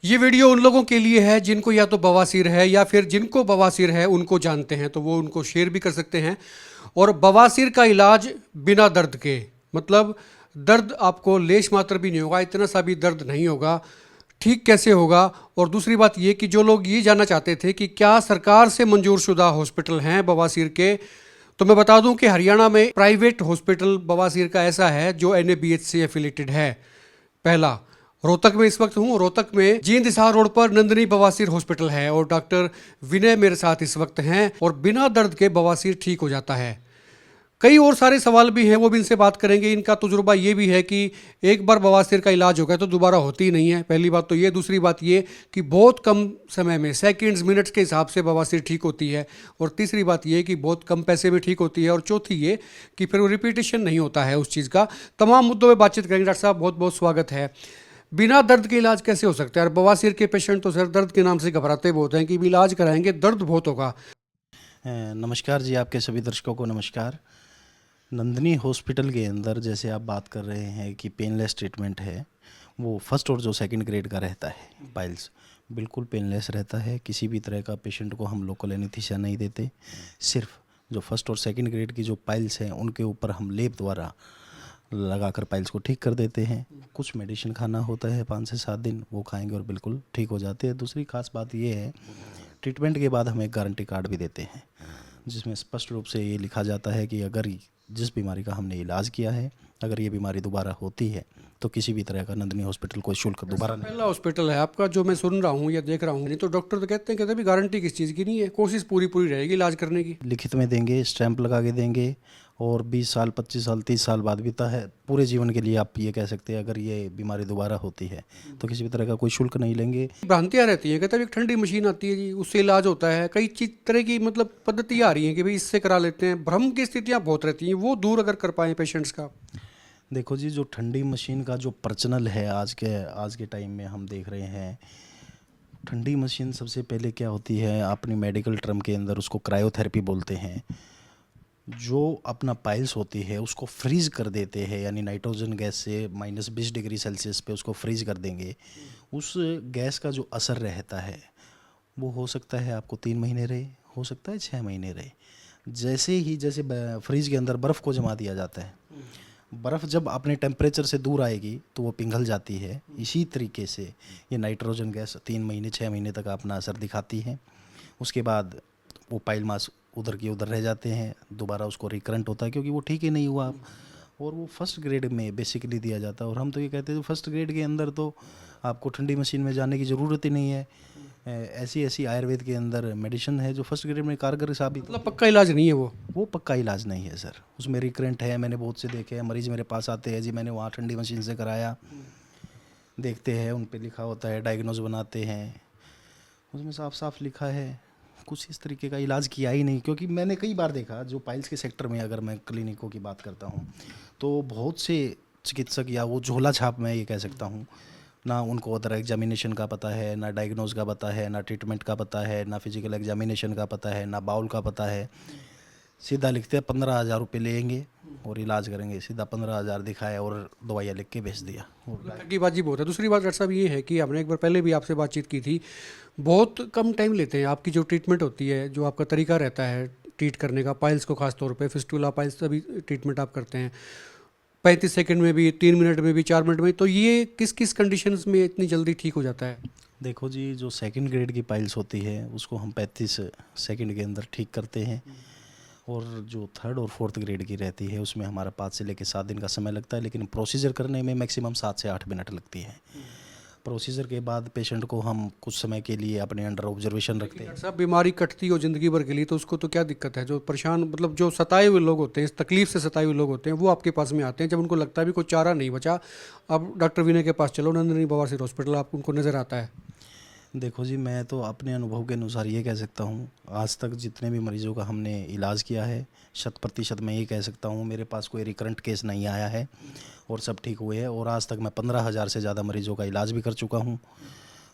ये वीडियो उन लोगों के लिए है जिनको या तो बवासीर है या फिर जिनको बवासीर है उनको जानते हैं, तो वो उनको शेयर भी कर सकते हैं। और बवासीर का इलाज बिना दर्द के, मतलब दर्द आपको लेश मात्र भी नहीं होगा, इतना सा भी दर्द नहीं होगा। ठीक कैसे होगा? और दूसरी बात ये कि जो लोग ये जानना चाहते थे कि क्या सरकार से मंजूर शुदा हॉस्पिटल हैं बवासीर के, तो मैं बता दूं कि हरियाणा में प्राइवेट हॉस्पिटल बवासीर का ऐसा है जो एनएबीएच से एफिलेटेड है। पहला, रोहतक में इस वक्त हूँ। रोहतक में जींद हिसार रोड पर नंदिनी बवासीर हॉस्पिटल है और डॉक्टर विनय मेरे साथ इस वक्त हैं और बिना दर्द के बवासीर ठीक हो जाता है। कई और सारे सवाल भी हैं, वो भी इनसे बात करेंगे। इनका तजुर्बा ये भी है कि एक बार बवासीर का इलाज हो गया तो दोबारा होती ही नहीं है। पहली बात तो ये। दूसरी बात ये कि बहुत कम समय में, सेकंड्स मिनट्स के हिसाब से बवासीर ठीक होती है। और तीसरी बात ये कि बहुत कम पैसे में ठीक होती है। और चौथी ये कि फिर वो रिपीटेशन नहीं होता है उस चीज़ का। तमाम मुद्दों में बातचीत करेंगे। डॉक्टर साहब, बहुत बहुत स्वागत है। बिना दर्द के इलाज कैसे हो सकता है? और बवासीर के पेशेंट तो सर दर्द के नाम से घबराते बहुत हैं कि भी इलाज कराएंगे, दर्द बहुत होगा। नमस्कार जी, आपके सभी दर्शकों को नमस्कार। नंदिनी हॉस्पिटल के अंदर जैसे आप बात कर रहे हैं कि पेनलेस ट्रीटमेंट है, वो फर्स्ट और जो सेकंड ग्रेड का रहता है। पाइल्स बिल्कुल पेनलेस रहता है। किसी भी तरह का पेशेंट को हम लोकल एनेस्थीसिया नहीं देते। सिर्फ जो फर्स्ट और सेकंड ग्रेड की जो पाइल्स हैं उनके ऊपर हम लेप द्वारा लगाकर पाइल्स को ठीक कर देते हैं। कुछ मेडिसिन खाना होता है 5 से 7 दिन, वो खाएंगे और बिल्कुल ठीक हो जाते हैं। दूसरी खास बात ये है, ट्रीटमेंट के बाद हम एक गारंटी कार्ड भी देते हैं जिसमें स्पष्ट रूप से ये लिखा जाता है कि अगर जिस बीमारी का हमने इलाज किया है, अगर ये बीमारी दोबारा होती है तो किसी भी तरह का नंदिनी हॉस्पिटल कोई शुल्क दोबारा नहीं। पहला हॉस्पिटल है आपका जो मैं सुन रहा हूँ या देख रहा हूँ। नहीं तो डॉक्टर तो कहते हैं भी गारंटी किस चीज़ की नहीं है, कोशिश पूरी पूरी रहेगी इलाज करने की। लिखित में देंगे, स्टैंप लगा के देंगे और 20 साल 25 साल 30 साल बाद बीता है, पूरे जीवन के लिए आप ये कह सकते हैं अगर ये बीमारी दोबारा होती है तो किसी भी तरह का कोई शुल्क नहीं लेंगे। भ्रांतियाँ रहती हैं, कहते हैं एक ठंडी मशीन आती है जी, उससे इलाज होता है। कई चीज तरह की मतलब पद्धतियाँ आ रही हैं कि भाई इससे करा लेते हैं। भ्रम की स्थितियाँ बहुत रहती हैं, वो दूर अगर कर पाएँ पेशेंट्स का। देखो जी, जो ठंडी मशीन का जो प्रचलन है आज के टाइम में हम देख रहे हैं। ठंडी मशीन सबसे पहले क्या होती है, अपनी मेडिकल टर्म के अंदर उसको क्रायोथेरेपी बोलते हैं। जो अपना पाइल्स होती है उसको फ्रीज कर देते हैं, यानी नाइट्रोजन गैस से -20 डिग्री सेल्सियस पे उसको फ्रीज कर देंगे। उस गैस का जो असर रहता है वो हो सकता है आपको 3 महीने रहे, हो सकता है 6 महीने रहे। जैसे फ्रीज के अंदर बर्फ़ को जमा दिया जाता है, बर्फ़ जब अपने टेम्परेचर से दूर आएगी तो वो पिघल जाती है। इसी तरीके से ये नाइट्रोजन गैस 3 महीने 6 महीने तक अपना असर दिखाती है। उसके बाद वो पाइल मास उधर के उधर रह जाते हैं, दोबारा उसको रिकरेंट होता है क्योंकि वो ठीक ही नहीं हुआ। और वो फर्स्ट ग्रेड में बेसिकली दिया जाता है। और हम तो ये कहते हैं फर्स्ट ग्रेड के अंदर तो आपको ठंडी मशीन में जाने की ज़रूरत ही नहीं है। ऐसी ऐसी आयुर्वेद के अंदर मेडिसिन है जो फर्स्ट ग्रेड में कारगर साबित। मतलब पक्का इलाज नहीं है वो पक्का इलाज नहीं है सर, उसमें रिकरेंट है। मैंने बहुत से देखे हैं, मरीज़ मेरे पास आते हैं जी मैंने वहाँ ठंडी मशीन से कराया, देखते हैं उन पे लिखा होता है, डायग्नोज बनाते हैं, उसमें साफ साफ लिखा है कुछ इस तरीके का इलाज किया ही नहीं। क्योंकि मैंने कई बार देखा जो पाइल्स के सेक्टर में, अगर मैं क्लिनिकों की बात करता हूँ तो बहुत से चिकित्सक या वो झोला छाप मैं ये कह सकता हूँ, ना उनको अदर एग्जामिनेशन का पता है, ना डायग्नोज का पता है, ना ट्रीटमेंट का पता है, ना फिजिकल एग्जामिनेशन का पता है, ना बाउल का पता है। सीधा लिखते हैं 15,000 रुपये लेंगे और इलाज करेंगे, सीधा 15,000 दिखाया और दवाइयाँ लिख के भेज दिया। ठगीबाजी बहुत है। दूसरी बात डॉक्टर साहब ये है कि हमने एक बार पहले भी आपसे बातचीत की थी, बहुत कम टाइम लेते हैं। आपकी जो ट्रीटमेंट होती है, जो आपका तरीका रहता है ट्रीट करने का, पाइल्स को खास तौर पे, फिस्टुला पाइल्स सभी ट्रीटमेंट आप करते हैं 35 सेकंड में भी, 3 मिनट में भी, 4 मिनट में। तो ये किस किस कंडीशंस में इतनी जल्दी ठीक हो जाता है? देखो जी, जो सेकंड ग्रेड की पाइल्स होती है उसको हम 35 सेकंड के अंदर ठीक करते हैं। और जो थर्ड और फोर्थ ग्रेड की रहती है उसमें हमारा 5 से लेकर 7 दिन का समय लगता है, लेकिन प्रोसीजर करने में मैक्सिमम 7 से 8 मिनट लगती है। प्रोसीजर के बाद पेशेंट को हम कुछ समय के लिए अपने अंडर ऑब्जर्वेशन रखते हैं। डॉक्टर साहब, बीमारी कटती हो जिंदगी भर के लिए तो उसको तो क्या दिक्कत है? जो परेशान, मतलब जो सताए हुए लोग होते हैं, इस तकलीफ से सताए हुए लोग होते हैं, वो आपके पास में आते हैं जब उनको लगता है भी कोई चारा नहीं बचा। अब डॉक्टर विनय के पास चलो, नंदिनी बवासीर हॉस्पिटल, आप उनको नज़र आता है। देखो जी, मैं तो अपने अनुभव के अनुसार ये कह सकता हूँ, आज तक जितने भी मरीज़ों का हमने इलाज किया है 100% मैं ये कह सकता हूँ मेरे पास कोई रिकरेंट केस नहीं आया है और सब ठीक हुए हैं। और आज तक मैं 15,000 से ज़्यादा मरीज़ों का इलाज भी कर चुका हूँ।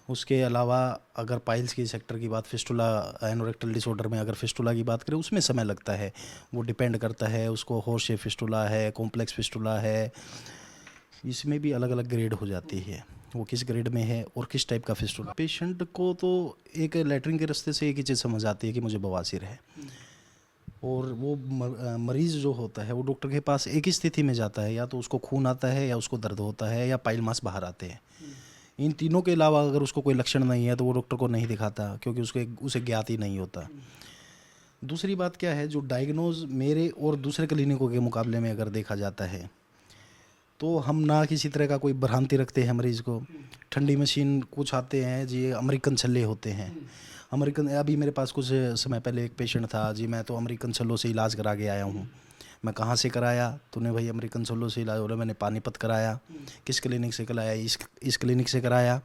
उसके अलावा अगर पाइल्स की सेक्टर की बात, फिस्टुला एनोरेक्टल डिसऑर्डर में अगर फिस्टुला की बात करें उसमें समय लगता है। वो डिपेंड करता है, उसको हॉर्स शेप फिस्टुला है, कॉम्प्लेक्स फिस्टुला है, इसमें भी अलग अलग ग्रेड हो जाती है। वो किस ग्रेड में है और किस टाइप का फिस्टुला। पेशेंट को तो एक लैट्रिन के रास्ते से एक ही चीज़ समझ आती है कि मुझे बवासीर है, और वो मरीज़ जो होता है वो डॉक्टर के पास एक ही स्थिति में जाता है, या तो उसको खून आता है, या उसको दर्द होता है, या पाइल मास बाहर आते हैं। इन तीनों के अलावा अगर उसको कोई लक्षण नहीं है तो वो डॉक्टर को नहीं दिखाता, क्योंकि उसे ज्ञात ही नहीं होता। दूसरी बात क्या है, जो डायग्नोज मेरे और दूसरे क्लिनिकों के मुकाबले में अगर देखा जाता है तो हम ना किसी तरह का कोई भ्रांति रखते हैं मरीज़ को। ठंडी मशीन कुछ आते हैं जी, अमेरिकन छल्ले होते हैं। अमेरिकन, अभी मेरे पास कुछ समय पहले एक पेशेंट था जी, मैं तो अमेरिकन छल्लों से इलाज करा के आया हूँ। मैं कहाँ से कराया? तूने भाई अमेरिकन छल्लों से इलाज? बोला मैंने पानीपत कराया। किस क्लिनिक से कराया? इस क्लिनिक से कराया।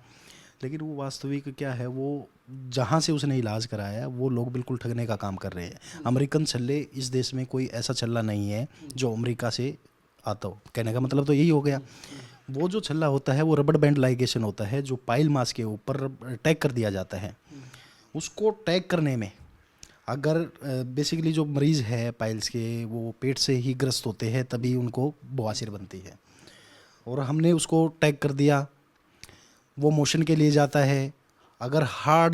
लेकिन वो वास्तविक क्या है, वो जहाँ से उसने इलाज कराया वो लोग बिल्कुल ठगने का काम कर रहे हैं। अमेरिकन छल्ले, इस देश में कोई ऐसा छल्ला नहीं है जो अमेरिका से आता हो। कहने का मतलब तो यही हो गया। वो जो छल्ला होता है वो रबड़ बैंड लाइगेशन होता है, जो पाइल मास के ऊपर टैग कर दिया जाता है। उसको टैग करने में अगर बेसिकली जो मरीज़ है पाइल्स के, वो पेट से ही ग्रस्त होते हैं, तभी उनको बवासीर बनती है। और हमने उसको टैग कर दिया, वो मोशन के लिए जाता है। अगर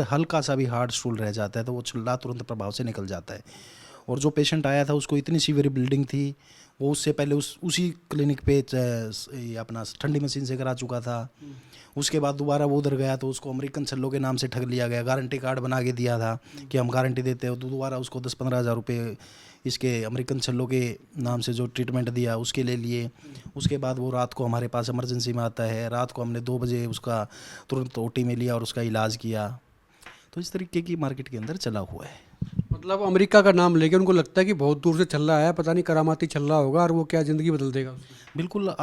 हल्का सा भी हार्ड स्टूल रह जाता है तो वो छल्ला तुरंत प्रभाव से निकल जाता है। और जो पेशेंट आया था उसको इतनी सीवियर ब्लीडिंग थी, वो उससे पहले उसी क्लिनिक पे अपना ठंडी मशीन से करा चुका था। उसके बाद दोबारा वो उधर गया तो उसको अमेरिकन छल्लों के नाम से ठग लिया गया। गारंटी कार्ड बना के दिया था कि हम गारंटी देते हो, तो दोबारा उसको 10-15 हज़ार रुपये इसके अमेरिकन छल्लों के नाम से जो ट्रीटमेंट दिया उसके ले लिए। उसके बाद वो रात को हमारे पास इमरजेंसी में आता है। रात को हमने 2 बजे उसका तुरंत ओटी में लिया और उसका इलाज किया। तो इस तरीके की मार्केट के अंदर चला हुआ है। मतलब अमेरिका का नाम लेके उनको लगता है कि बहुत दूर से छल्ला आया, पता नहीं करामाती छल्ला होगा और वो क्या ज़िंदगी बदल देगा उसकी। बिल्कुल।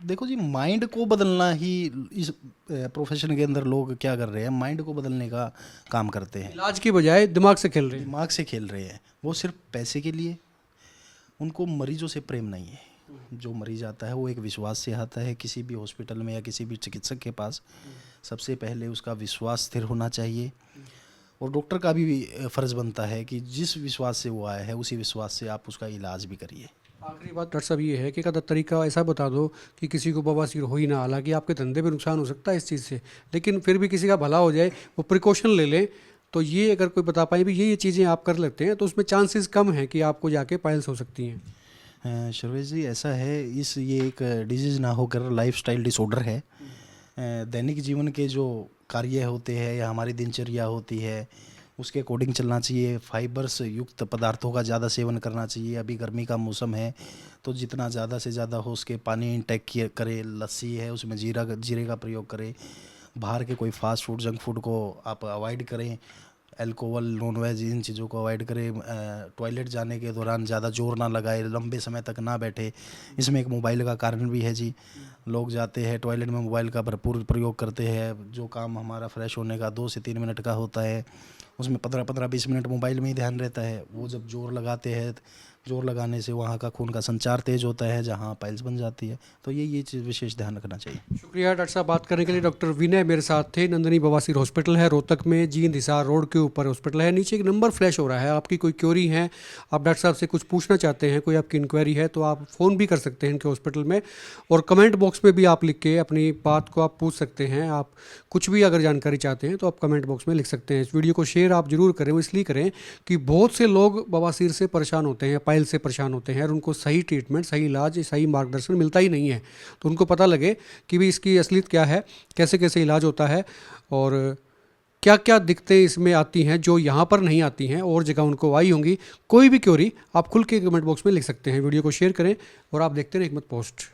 देखो जी, माइंड को बदलना ही इस प्रोफेशन के अंदर लोग क्या कर रहे हैं, माइंड को बदलने का काम करते हैं। इलाज की बजाय दिमाग से खेल रहे हैं। दिमाग से खेल रहे हैं, वो सिर्फ पैसे के लिए। उनको मरीजों से प्रेम नहीं है। जो मरीज आता है वो एक विश्वास से आता है किसी भी हॉस्पिटल में या किसी भी चिकित्सक के पास। सबसे पहले उसका विश्वास स्थिर होना चाहिए, और डॉक्टर का भी फ़र्ज़ बनता है कि जिस विश्वास से वो आया है उसी विश्वास से आप उसका इलाज भी करिए। आखिरी बात डॉक्टर साहब ये है कि एक आधा तरीका ऐसा बता दो कि किसी को बवासीर हो ही ना, हालांकि आपके धंधे पे नुकसान हो सकता है इस चीज़ से, लेकिन फिर भी किसी का भला हो जाए, वो प्रिकॉशन ले लें। तो ये अगर कोई बता पाए भी ये चीज़ें आप कर लेते हैं तो उसमें चांसेस कम हैं कि आपको जाके पाइल्स हो सकती हैं। शर्वेश जी, ऐसा है, ये एक डिजीज़ ना होकर लाइफस्टाइल डिसऑर्डर है। दैनिक जीवन के जो कार्य होते हैं या हमारी दिनचर्या होती है उसके अकॉर्डिंग चलना चाहिए। फाइबर्स युक्त पदार्थों का ज़्यादा सेवन करना चाहिए। अभी गर्मी का मौसम है तो जितना ज़्यादा से ज़्यादा हो उसके पानी इंटेक करें। लस्सी है उसमें जीरे का प्रयोग करें। बाहर के कोई फास्ट फूड, जंक फूड को आप अवॉइड करें। अल्कोहल, नॉन वेज, इन चीज़ों को अवॉइड करें। टॉयलेट जाने के दौरान ज़्यादा जोर ना लगाए, लंबे समय तक ना बैठे। इसमें एक मोबाइल का कारण भी है जी। लोग जाते हैं टॉयलेट में, मोबाइल का भरपूर प्रयोग करते हैं। जो काम हमारा फ्रेश होने का 2 से 3 मिनट का होता है उसमें 15-20 मिनट मोबाइल में ही ध्यान रहता है। वो जब जोर लगाते हैं, जोर लगाने से वहाँ का खून का संचार तेज होता है जहाँ पाइल्स बन जाती है। तो ये चीज़ विशेष ध्यान रखना चाहिए। शुक्रिया डॉक्टर साहब, बात करने के लिए। डॉक्टर विनय मेरे साथ थे। नंदिनी बवासीर हॉस्पिटल है रोहतक में, जींद हिसार रोड के ऊपर हॉस्पिटल है। नीचे एक नंबर फ्लैश हो रहा है, आपकी कोई क्वेरी है, आप डॉक्टर साहब से कुछ पूछना चाहते हैं, कोई आपकी इंक्वायरी है, तो आप फ़ोन भी कर सकते हैं इनके हॉस्पिटल में, और कमेंट बॉक्स में भी आप लिख के अपनी बात को आप पूछ सकते हैं। आप कुछ भी अगर जानकारी चाहते हैं तो आप कमेंट बॉक्स में लिख सकते हैं। इस वीडियो को शेयर आप जरूर करें, वो इसलिए करें कि बहुत से लोग बवासीर से परेशान होते हैं, पाइल से परेशान होते हैं, और उनको सही ट्रीटमेंट, सही इलाज, सही मार्गदर्शन मिलता ही नहीं है। तो उनको पता लगे कि भी इसकी असलियत क्या है, कैसे कैसे इलाज होता है, और क्या क्या दिक्कतें इसमें आती हैं जो यहाँ पर नहीं आती हैं और जगह उनको आई होंगी। कोई भी क्वेरी आप खुल के कमेंट बॉक्स में लिख सकते हैं। वीडियो को शेयर करें और आप देखते रहें हिकमत पोस्ट।